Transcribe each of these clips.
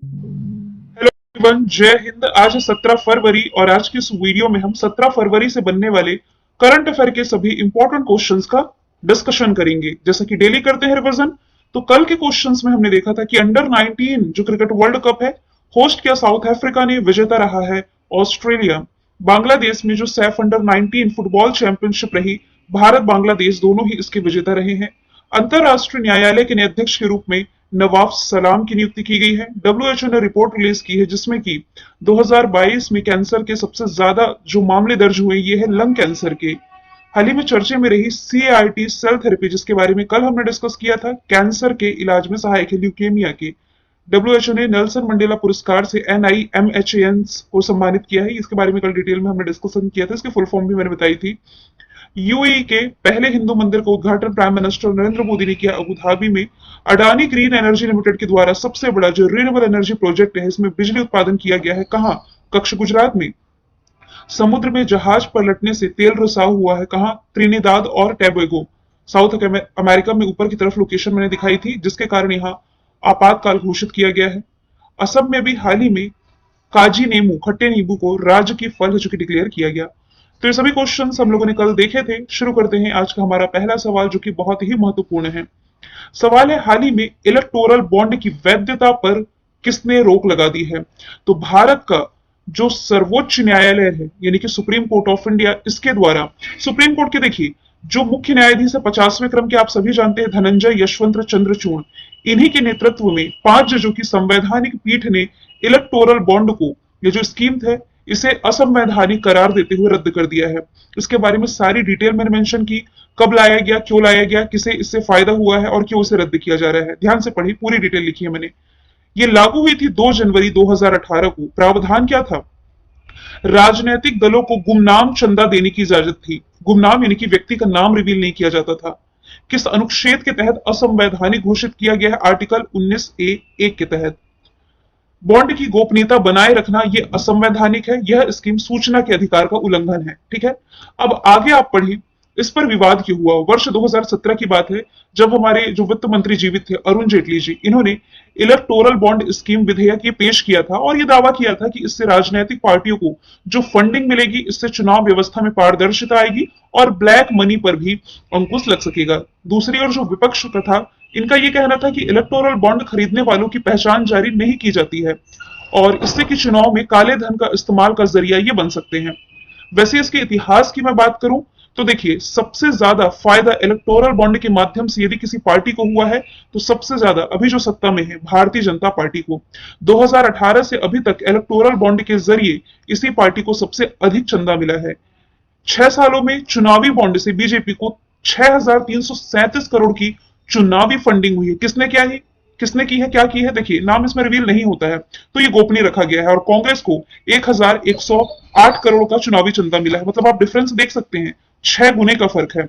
Hello everyone, जय हिंद। आज है 17 फरवरी और आज की इस वीडियो में हम 17 फरवरी से बनने वाले करंट अफेयर के सभी इंपॉर्टेंट क्वेश्चंस का डिस्कशन करेंगे। जैसा कि डेली करते हैं रिवीजन। तो कल के क्वेश्चंस में हमने देखा था कि अंडर 19 जो क्रिकेट वर्ल्ड कप है, होस्ट किया साउथ अफ्रीका ने, विजेता रहा है ऑस्ट्रेलिया। बांग्लादेश में जो सैफ अंडर 19 फुटबॉल चैंपियनशिप रही, भारत बांग्लादेश दोनों ही इसके विजेता रहे हैं। अंतरराष्ट्रीय न्यायालय के नए अध्यक्ष के रूप में नवाब सलाम की नियुक्ति की गई है। डब्ल्यूएचओ ने रिपोर्ट रिलीज की है जिसमें कि 2022 में कैंसर के सबसे ज्यादा जो मामले दर्ज हुए ये है लंग कैंसर के। हाल ही में चर्चे में रही सीआरटी सेल थेरेपी, जिसके बारे में कल हमने डिस्कस किया था, कैंसर के इलाज में सहायक है ल्यूकेमिया के। डब्ल्यूएचओ ने नेल्सन मंडेला पुरस्कार से NIMHANs को सम्मानित किया है। इसके बारे में कल डिटेल में हमने डिस्कशन किया था, इसकी फुल फॉर्म भी मैंने बताई थी। यूएई के पहले हिंदू मंदिर का उद्घाटन प्राइम मिनिस्टर नरेंद्र मोदी ने किया अबू धाबी में। अडानी ग्रीन एनर्जी लिमिटेड के द्वारा सबसे बड़ा जो रिन्यूएबल एनर्जी प्रोजेक्ट है, इसमें बिजली उत्पादन किया गया है। कहां? कक्ष गुजरात में। समुद्र में जहाज पलटने से तेल रिसाव हुआ है। कहां? त्रिनिदाद और टैबेगो, साउथ अमेरिका में। ऊपर की तरफ लोकेशन मैंने दिखाई थी, जिसके कारण यहाँ आपातकाल घोषित किया गया है। असम में भी हाल ही में काजी नेमू, खट्टे नींबू को राज्य की फल जो कि डिक्लेयर किया गया। तो ये सभी क्वेश्चंस हम लोगों ने कल देखे थे। शुरू करते हैं आज का हमारा पहला सवाल, जो कि बहुत ही महत्वपूर्ण है। सवाल है, हाल ही में इलेक्टोरल बॉन्ड की वैधता पर किसने रोक लगा दी है? तो भारत का जो सर्वोच्च न्यायालय है, यानी कि सुप्रीम कोर्ट ऑफ इंडिया, इसके द्वारा सुप्रीम कोर्ट के देखिए जो मुख्य न्यायाधीश है 50वें क्रम के, आप सभी जानते हैं, धनंजय यशवंत चंद्रचूड़। इन्हीं के नेतृत्व में 5 जजों की संवैधानिक पीठ ने इलेक्टोरल बॉन्ड को, ये जो स्कीम थे, इसे असंवैधानिक करार देते हुए रद्द कर दिया है। इसके बारे में सारी डिटेल मैंने मेंशन की, कब लाया गया, क्यों लाया गया, किसे इससे फायदा हुआ है और क्यों इसे रद्द किया जा रहा है। ध्यान से पढ़ी, पूरी डिटेल लिखी है मैंने। ये लागू हुई थी 2 जनवरी 2018 को। प्रावधान क्या था? राजनीतिक दलों को गुमनाम चंदा देने की इजाजत थी। गुमनाम यानी कि व्यक्ति का नाम रिवील नहीं किया जाता था। किस अनुच्छेद के तहत असंवैधानिक घोषित किया गया है? आर्टिकल 19A(1) के तहत। बॉन्ड की गोपनीयता बनाए रखना यह असंवैधानिक है। यह स्कीम सूचना के अधिकार का उल्लंघन है। ठीक है, अब आगे आप पढ़िए, इस पर विवाद क्यों हुआ। वर्ष 2017 की बात है, जब हमारे जो वित्त मंत्री जीवित थे, अरुण जेटली जी, इन्होंने इलेक्टोरल बॉन्ड स्कीम विधेयक ये पेश किया था और ये दावा किया था कि इससे राजनीतिक पार्टियों को जो फंडिंग मिलेगी, इससे चुनाव व्यवस्था में पारदर्शिता आएगी और ब्लैक मनी पर भी अंकुश लग सकेगा। दूसरी ओर जो विपक्ष का था, इनका यह कहना था कि इलेक्टोरल बॉन्ड खरीदने वालों की पहचान जारी नहीं की जाती है और इससे कि चुनाव में काले धन का इस्तेमाल का जरिया ये बन सकते हैं। वैसे इसके इतिहास की मैं बात करूं तो देखिए, सबसे ज्यादा फायदा इलेक्टोरल बॉन्ड के माध्यम से यदि किसी पार्टी को हुआ है तो सबसे ज्यादा अभी जो सत्ता में है भारतीय जनता पार्टी को। 2018 से अभी तक इलेक्टोरल बॉन्ड के जरिए इसी पार्टी को सबसे अधिक चंदा मिला है। 6 सालों में चुनावी बॉन्ड से बीजेपी को 6,337 करोड़ की चुनावी फंडिंग हुई है। किसने क्या है, किसने की है, क्या की है? देखिए, नाम इसमें रिवील नहीं होता है, तो ये गोपनीय रखा गया है। और कांग्रेस को 1,108 करोड़ का चुनावी चंदा मिला है। मतलब आप डिफरेंस देख सकते हैं, 6 गुने का फर्क है।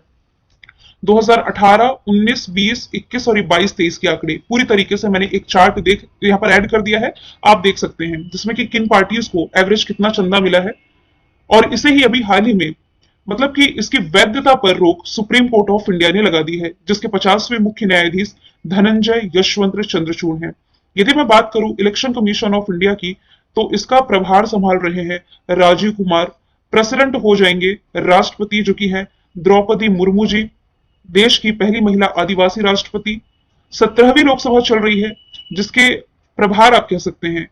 2018, 19, 20, 21 और 22-23 के आंकड़े पूरी तरीके से मैंने एक चार्ट देख यहाँ पर ऐड कर दिया है, आप देख सकते हैं, जिसमें कि किन पार्टीज को एवरेज कितना चंदा मिला है। और इसे ही अभी हाल ही में, मतलब कि इसकी वैधता पर रोक सुप्रीम कोर्ट ऑफ इंडिया ने लगा दी है, जिसके 50वें मुख्य न्यायाधीश धनंजय यशवंत चंद्रचूड़ हैं। यदि मैं बात करूं इलेक्शन कमीशन ऑफ इंडिया की, तो इसका प्रभार संभाल रहे हैं राजीव कुमार। प्रेसिडेंट हो जाएंगे राष्ट्रपति, जो कि है द्रौपदी मुर्मू जी, देश की पहली महिला आदिवासी राष्ट्रपति। 17वीं लोकसभा चल रही है, जिसके प्रभार आप कह सकते हैं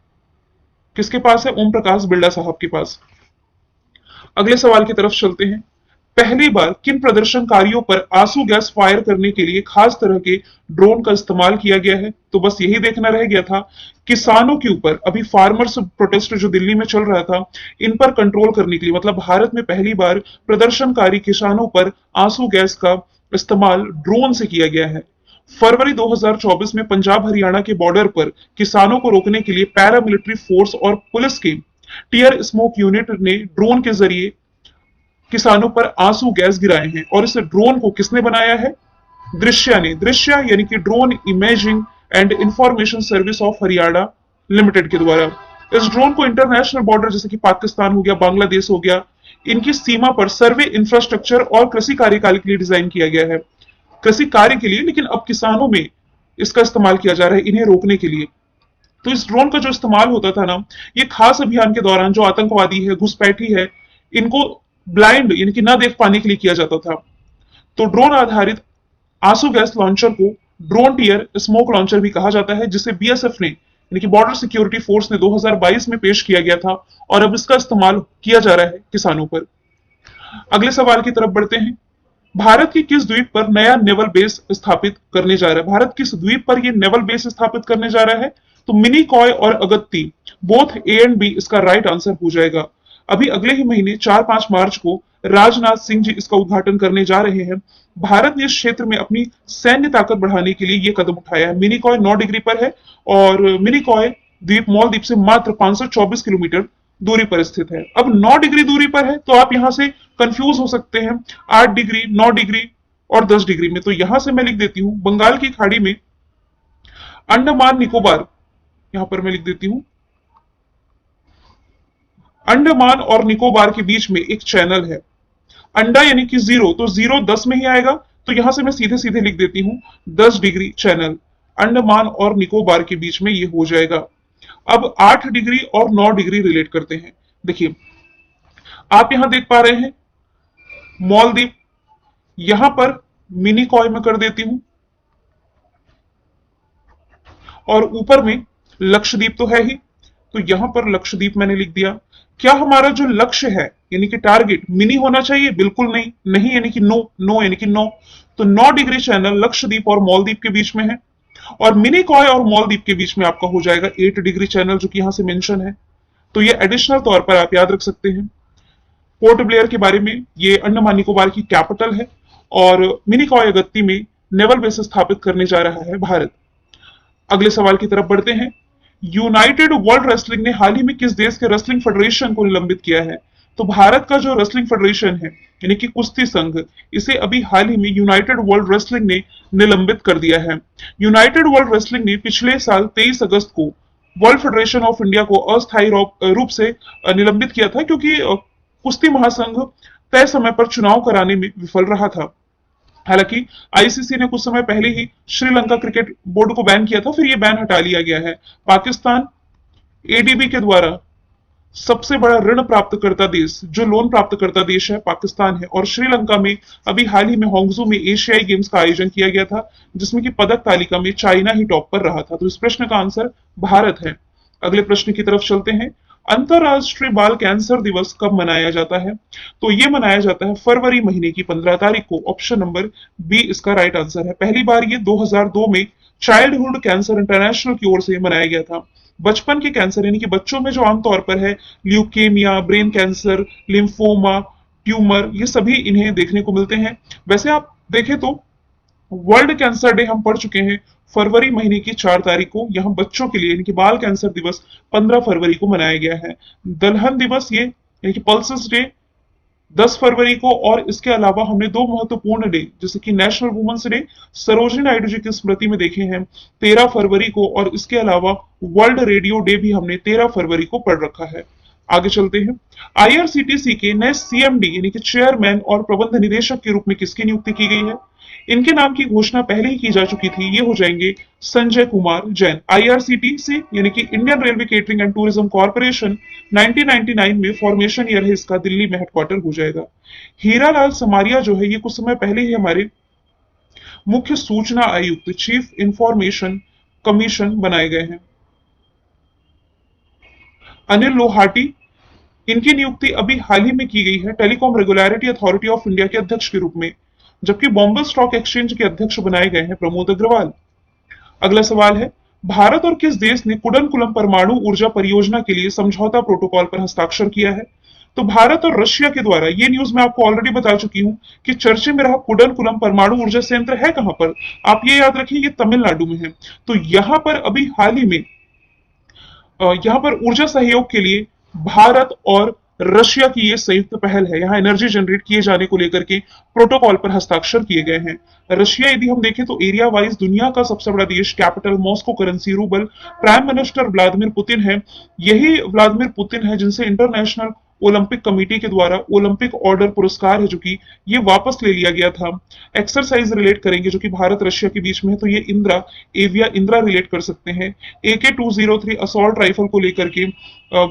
किसके पास है? ओम प्रकाश बिरला साहब के पास। अगले सवाल की तरफ चलते हैं। पहली बार किन प्रदर्शनकारियों पर आंसू गैस फायर करने के लिए खास तरह के ड्रोन का इस्तेमाल किया गया है? तो बस यही देखना रह गया था। किसानों के ऊपर अभी फार्मर्स प्रोटेस्ट जो दिल्ली में चल रहा था, इन पर कंट्रोल करने के लिए, मतलब भारत में पहली बार प्रदर्शनकारी किसानों पर आंसू गैस का इस्तेमाल ड्रोन से किया गया है। फरवरी 2024 में पंजाब हरियाणा के बॉर्डर पर किसानों को रोकने के लिए पैरामिलिट्री फोर्स और पुलिस के टीयर स्मोक यूनिट ने ड्रोन के जरिए किसानों पर आंसू गैस गिराए हैं। और इस ड्रोन को किसने बनाया है? दृश्या ने। दृश्या यानी कि drone imaging and information service of Haryana limited के द्वारा। इस ड्रोन को इंटरनेशनल बॉर्डर, जैसे कि पाकिस्तान हो गया, बांग्लादेश हो गया, इनकी सीमा पर सर्वे इंफ्रास्ट्रक्चर और कृषि कार्यकाल के लिए डिजाइन किया गया है। कृषि कार्य के लिए, लेकिन अब किसानों में इसका इस्तेमाल किया जा रहा है इन्हें रोकने के लिए। तो इस ड्रोन का जो इस्तेमाल होता था ना, ये खास अभियान के दौरान जो आतंकवादी है, घुसपैठी है, इनको ब्लाइंड यानी कि ना देख पाने के लिए किया जाता था। तो ड्रोन आधारित आंसू गैस लॉन्चर को ड्रोन टियर स्मोक लॉन्चर भी कहा जाता है, जिसे बीएसएफ ने यानी कि बॉर्डर सिक्योरिटी फोर्स ने 2022 में पेश किया गया था और अब इसका इस्तेमाल किया जा रहा है किसानों पर। अगले सवाल की तरफ बढ़ते हैं। भारत की किस द्वीप पर नया नेवल बेस स्थापित करने जा रहा है? भारत किस द्वीप पर यह नेवल बेस स्थापित करने जा रहा है? तो मिनिकॉय और Agatti, both A and B इसका राइट आंसर हो जाएगा। अभी अगले ही महीने 4-5 मार्च को राजनाथ सिंह जी इसका उद्घाटन करने जा रहे हैं। भारत ने इस क्षेत्र में अपनी सैन्य ताकत बढ़ाने के लिए यह कदम उठाया है। मिनिकॉय 9 डिग्री पर है और मिनिकॉय द्वीप मालदीव से मात्र 524 किलोमीटर दूरी पर स्थित है। अब 9 डिग्री दूरी पर है तो आप यहां से कंफ्यूज हो सकते हैं 8 डिग्री, 9 डिग्री और 10 डिग्री में। तो यहां से मैं लिख देती हूं बंगाल की खाड़ी में अंडमान निकोबार, यहां पर मैं लिख देती हूं अंडमान और निकोबार के बीच में एक चैनल है। अंडा यानी कि 0, तो 0 10 में ही आएगा, तो यहां से मैं सीधे सीधे लिख देती हूं 10 डिग्री चैनल अंडमान और निकोबार के बीच में ये हो जाएगा। अब 8 डिग्री और 9 डिग्री रिलेट करते हैं। देखिए आप यहां देख पा रहे हैं मालदीव, यहां पर मिनिकॉय में कर देती हूं और ऊपर में लक्षद्वीप तो है ही, तो यहां पर लक्षद्वीप मैंने लिख दिया। क्या हमारा जो लक्ष्य है यानी कि टारगेट मिनी होना चाहिए? बिल्कुल नहीं, नहीं यानी कि नो, नो यानी कि नो। तो 9 डिग्री चैनल लक्षद्वीप और मालदीव के बीच में है और मिनिकॉय और मालदीव के बीच में आपका हो जाएगा 8 डिग्री चैनल, जो कि यहां से मेंशन है। तो ये एडिशनल तौर पर आप याद रख सकते हैं। पोर्ट ब्लेयर के बारे में, ये अंडमान निकोबार की कैपिटल है और मिनिकॉय अगत्ती में नेवल बेस स्थापित करने जा रहा है भारत। अगले सवाल की तरफ बढ़ते हैं। यूनाइटेड वर्ल्ड रेसलिंग ने हाल ही में किस देश के रेसलिंग फेडरेशन को निलंबित किया है? तो भारत का जो रेसलिंग फेडरेशन है यानी कि कुश्ती संघ, इसे अभी हाल ही में यूनाइटेड वर्ल्ड रेसलिंग ने निलंबित कर दिया है। यूनाइटेड वर्ल्ड रेसलिंग ने पिछले साल 23 अगस्त को वर्ल्ड फेडरेशन ऑफ इंडिया को अस्थायी रूप से निलंबित किया था, क्योंकि कुश्ती महासंघ तय समय पर चुनाव कराने में विफल रहा था। हालांकि आईसीसी ने कुछ समय पहले ही श्रीलंका क्रिकेट बोर्ड को बैन किया था, फिर यह बैन हटा लिया गया है। पाकिस्तान एडीबी के द्वारा सबसे बड़ा ऋण प्राप्तकर्ता देश, जो लोन प्राप्तकर्ता देश है, पाकिस्तान है। और श्रीलंका में अभी हाल ही में होंगजू में एशियाई गेम्स का आयोजन किया गया था, जिसमें कि पदक तालिका में चाइना ही टॉप पर रहा था। तो इस प्रश्न का आंसर भारत है। अगले प्रश्न की तरफ चलते हैं। अंतरराष्ट्रीय बाल कैंसर दिवस कब मनाया जाता है? तो यह मनाया जाता है फरवरी महीने की 15 तारीख को। ऑप्शन नंबर बी इसका राइट आंसर है। पहली बार ये 2002 में चाइल्डहुड कैंसर इंटरनेशनल की ओर से मनाया गया था। बचपन के कैंसर यानी कि बच्चों में जो आमतौर पर है leukaemia, brain cancer, lymphoma, tumour, ये सभी इन्हें देखने को मिलते हैं। वैसे आप देखें तो वर्ल्ड कैंसर डे हम पढ़ चुके हैं फरवरी महीने की 4 तारीख को। यहाँ बच्चों के लिए यानी कि बाल कैंसर दिवस 15 फरवरी को मनाया गया है। दलहन दिवस ये यानी कि पल्सेस डे 10 फरवरी को, और इसके अलावा हमने 2 महत्वपूर्ण डे जैसे कि national women's day Sarojini Naidu ji की स्मृति में देखे हैं 13 फरवरी को, और इसके अलावा वर्ल्ड रेडियो डे भी हमने 13 फरवरी को पढ़ रखा है। आगे चलते हैं। आईआरसीटीसी के नए सीएमडी यानी कि चेयरमैन और प्रबंध निदेशक के रूप में किसकी नियुक्ति की गई है? इनके नाम की घोषणा पहले ही की जा चुकी थी। ये हो जाएंगे संजय कुमार जैन। आईआरसीटीसी यानी कि Indian railway catering and tourism corporation 1999 में फॉर्मेशन ईयर है इसका, दिल्ली में हेडक्वार्टर हो जाएगा। हीरालाल समारिया जो है ये कुछ समय पहले ही हमारे मुख्य सूचना आयुक्त, चीफ इंफॉर्मेशन कमीशन बनाए गए हैं। अनिल लोहाटी, इनकी नियुक्ति अभी हाल ही में की गई है telecom regulatory authority of India के अध्यक्ष के रूप में, जबकि बॉम्बे स्टॉक एक्सचेंज के अध्यक्ष बनाए गए हैं प्रमोद अग्रवाल। अगला सवाल है, भारत और किस देश ने कुडनकुलम परमाणु ऊर्जा परियोजना के लिए समझौता प्रोटोकॉल पर हस्ताक्षर किया है? तो भारत और रशिया के द्वारा, ये न्यूज मैं आपको ऑलरेडी बता चुकी हूं कि चर्चे में रहा कुडनकुलम परमाणु ऊर्जा संयंत्र है कहां पर? आप ये याद रखिए, ये तमिलनाडु में है। तो यहां पर अभी हाल ही में यहां पर ऊर्जा सहयोग के लिए भारत और रशिया की ये संयुक्त पहल है। यहाँ एनर्जी जनरेट किए जाने को लेकर के प्रोटोकॉल पर हस्ताक्षर किए गए हैं। रशिया यदि हम देखें तो एरिया वाइज दुनिया का सबसे बड़ा देश, capital Moscow, currency rouble, prime minister Vladimir Putin है। यही व्लादिमीर पुतिन है जिनसे इंटरनेशनल ओलंपिक कमेटी के द्वारा ओलंपिक ऑर्डर पुरस्कार है जो कि ये वापस ले लिया गया था। एक्सरसाइज रिलेट करेंगे जो कि भारत रशिया के बीच में है, तो ये इंदिरा एविया इंदिरा रिलेट कर सकते हैं। AK-203 असॉल्ट राइफल को लेकर के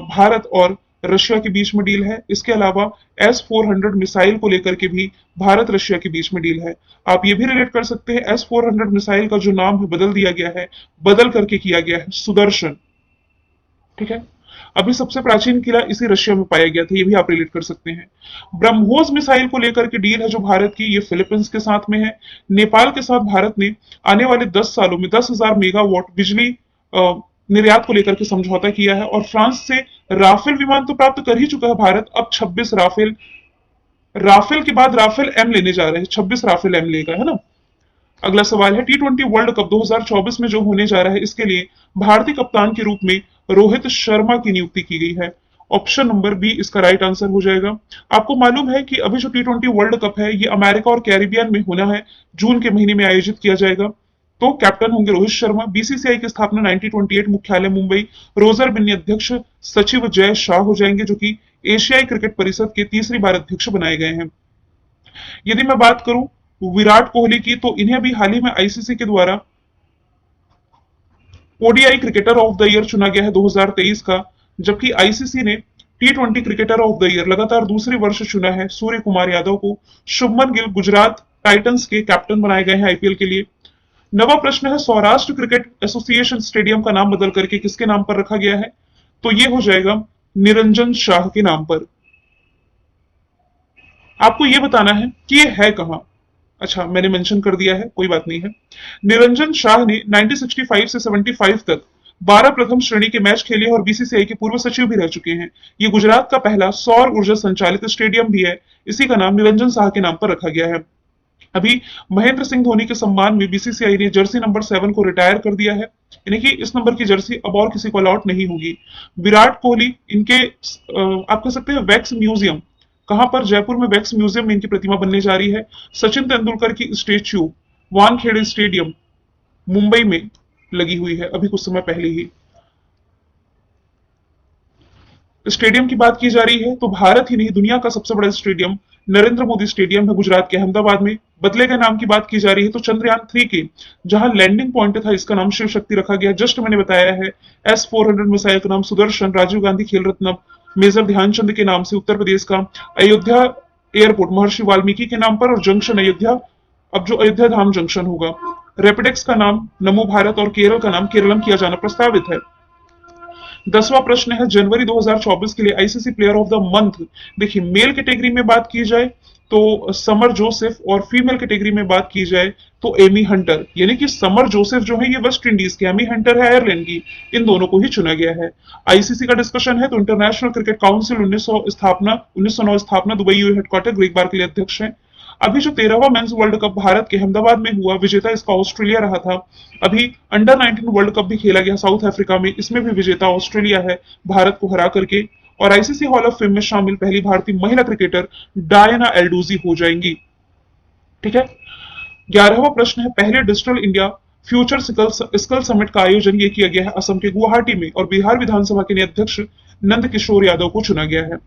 भारत और रशिया के बीच में डील है। इसके अलावा S-400 मिसाइल को लेकर के भी भारत रशिया के बीच में डील है। आप ये भी रिलेट कर सकते हैं S-400 मिसाइल का जो नाम है बदल दिया गया है, बदल करके किया गया है सुदर्शन। ठीक है, अभी सबसे प्राचीन किला इसी रशिया में पाया गया था, ये भी आप रिलेट कर सकते हैं। ब्रह्मोस मिसाइल को लेकर के डील है जो भारत की, ये फिलीपींस के साथ में है। नेपाल के साथ भारत ने आने वाले 10 सालों में 10,000 मेगावाट बिजली निर्यात को लेकर के समझौता किया है। और फ्रांस से राफेल विमान तो प्राप्त कर ही चुका है भारत, अब 26 राफेल, राफेल के बाद राफेल एम लेने जा रहे हैं, 26 राफेल एम लेगा, है ना। अगला सवाल है T20 वर्ल्ड कप 2024 में जो होने जा रहा है, इसके लिए भारतीय कप्तान के रूप में रोहित शर्मा की नियुक्ति की गई है। ऑप्शन नंबर बी इसका राइट आंसर हो जाएगा। आपको मालूम है कि अभी जो T20 वर्ल्ड कप है ये अमेरिका और कैरिबियन में होना है, जून के महीने में आयोजित किया जाएगा। तो कैप्टन होंगे रोहित शर्मा। बीसीसीआई की स्थापना 1928 मुख्यालय मुंबई, रोजर बिन्नी अध्यक्ष, सचिव जय शाह हो जाएंगे जो कि एशियाई क्रिकेट परिषद के तीसरी बार अध्यक्ष बनाए गए हैं। यदि मैं बात करूं विराट कोहली की, तो इन्हें भी हाल ही में आईसीसी के द्वारा ODI cricketer of the year चुना गया है 2023 का, जबकि आईसीसी ने T20 cricketer of the year लगातार दूसरे वर्ष चुना है सूर्य कुमार यादव को। शुभमन गिल गुजरात टाइटंस के कैप्टन बनाए गए हैं आईपीएल के लिए। नवा प्रश्न है सौराष्ट्र क्रिकेट एसोसिएशन स्टेडियम का नाम बदल करके किसके नाम पर रखा गया है, तो ये हो जाएगा निरंजन शाह के नाम पर। आपको ये बताना है कि ये है कहां। अच्छा, मैंने मेंशन कर दिया है, कोई बात नहीं है। निरंजन शाह ने 1965 से 75 तक 12 प्रथम श्रेणी के मैच खेले और बीसीसीआई के पूर्व सचिव भी रह चुके हैं। ये गुजरात का पहला सौर ऊर्जा संचालित स्टेडियम भी है, इसी का नाम निरंजन शाह के नाम पर रखा गया है। अभी महेंद्र सिंह धोनी के सम्मान में बीसीसीआई ने जर्सी नंबर 7 को रिटायर कर दिया है, यानी कि इस नंबर की जर्सी अब और किसी को अलॉट नहीं होगी। विराट कोहली इनके आप कह सकते हैं वैक्स म्यूजियम, कहां पर, जयपुर में वैक्स म्यूजियम में इनकी प्रतिमा बनने जा रही है। सचिन तेंदुलकर की स्टेच्यू वानखेड़े स्टेडियम मुंबई में लगी हुई है अभी कुछ समय पहले ही। स्टेडियम की बात की जा रही है तो भारत ही नहीं दुनिया का सबसे बड़ा स्टेडियम नरेंद्र मोदी स्टेडियम है गुजरात के अहमदाबाद में। बदले गए नाम की बात की जा रही है तो चंद्रयान 3 के जहां लैंडिंग पॉइंट था इसका नाम शिव शक्ति रखा गया। जस्ट मैंने बताया है S-400 मिसाइल का नाम सुदर्शन, राजीव गांधी खेल रत्न मेजर ध्यानचंद के नाम से उत्तर प्रदेश का। अयोध्या एयरपोर्ट महर्षि वाल्मीकि के नाम पर, और जंक्शन अयोध्या अब जो अयोध्या धाम जंक्शन होगा। रेपिडेक्स का नाम नमो भारत और केरल का नाम केरलम किया जाना प्रस्तावित है। 10वां प्रश्न है जनवरी 2024 के लिए ICC player of the month. देखिए, मेल कैटेगरी में बात की जाए तो समर जोसेफ और फीमेल कैटेगरी में बात की जाए तो एमी हंटर, यानी कि समर जोसेफ जो है ये वेस्ट इंडीज की, एमी हंटर है आयरलैंड की, इन दोनों को ही चुना गया है। आईसीसी का डिस्कशन है तो इंटरनेशनल क्रिकेट काउंसिल 1909 स्थापना, दुबई यूए हेडक्वार्टर, ग्रेग बार के लिए अध्यक्ष है। अभी जो 13वां मेंस वर्ल्ड कप भारत के अहमदाबाद में हुआ, विजेता इसका ऑस्ट्रेलिया रहा था। अभी अंडर 19 वर्ल्ड कप भी खेला गया साउथ अफ्रीका में, इसमें भी विजेता ऑस्ट्रेलिया है भारत को हरा करके। और आईसीसी हॉल ऑफ फेम में शामिल पहली भारतीय महिला क्रिकेटर डायना एल्डोजी हो जाएंगी। ठीक है, 11वां प्रश्न है पहले digital India future skill summit का आयोजन ये किया गया है असम के गुवाहाटी में, और बिहार विधानसभा के नए अध्यक्ष नंद किशोर यादव को चुना गया है।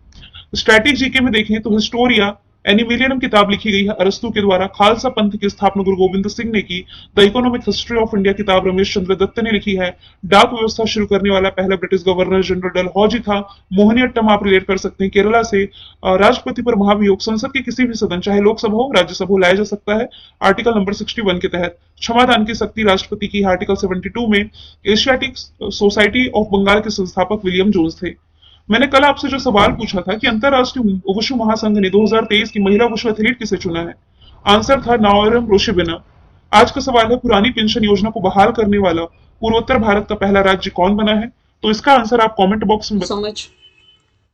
स्ट्रैटेजी के में देखें तो हिस्टोरिया एनिमिलियनम किताब लिखी गई है अरस्तु के द्वारा। खालसा पंथ की स्थापना गुरु गोविंद सिंह ने की। The economic history of India किताब रमेश चंद्र दत्त ने लिखी है। डाक व्यवस्था शुरू करने वाला पहला ब्रिटिश गवर्नर जनरल डलहौजी था। मोहिनीअट्टम आप रिलेट कर सकते हैं केरला से। राष्ट्रपति पर महाभियोग संसद के किसी भी सदन चाहे लोकसभा हो राज्यसभा हो लाया जा सकता है आर्टिकल नंबर 61 के तहत। क्षमादान की शक्ति राष्ट्रपति की आर्टिकल 72 में। एशियाटिक सोसाइटी ऑफ बंगाल के संस्थापक विलियम जोन्स थे। मैंने कल आपसे जो सवाल पूछा था कि अंतरराष्ट्रीय वुशु महासंघ ने 2023 की महिला वुशु एथलीट किसे चुना है, आंसर था नाओरम रोशिबिना। आज का सवाल है पुरानी पेंशन योजना को बहाल करने वाला पूर्वोत्तर भारत का पहला राज्य कौन बना है, तो इसका आंसर आप कमेंट बॉक्स में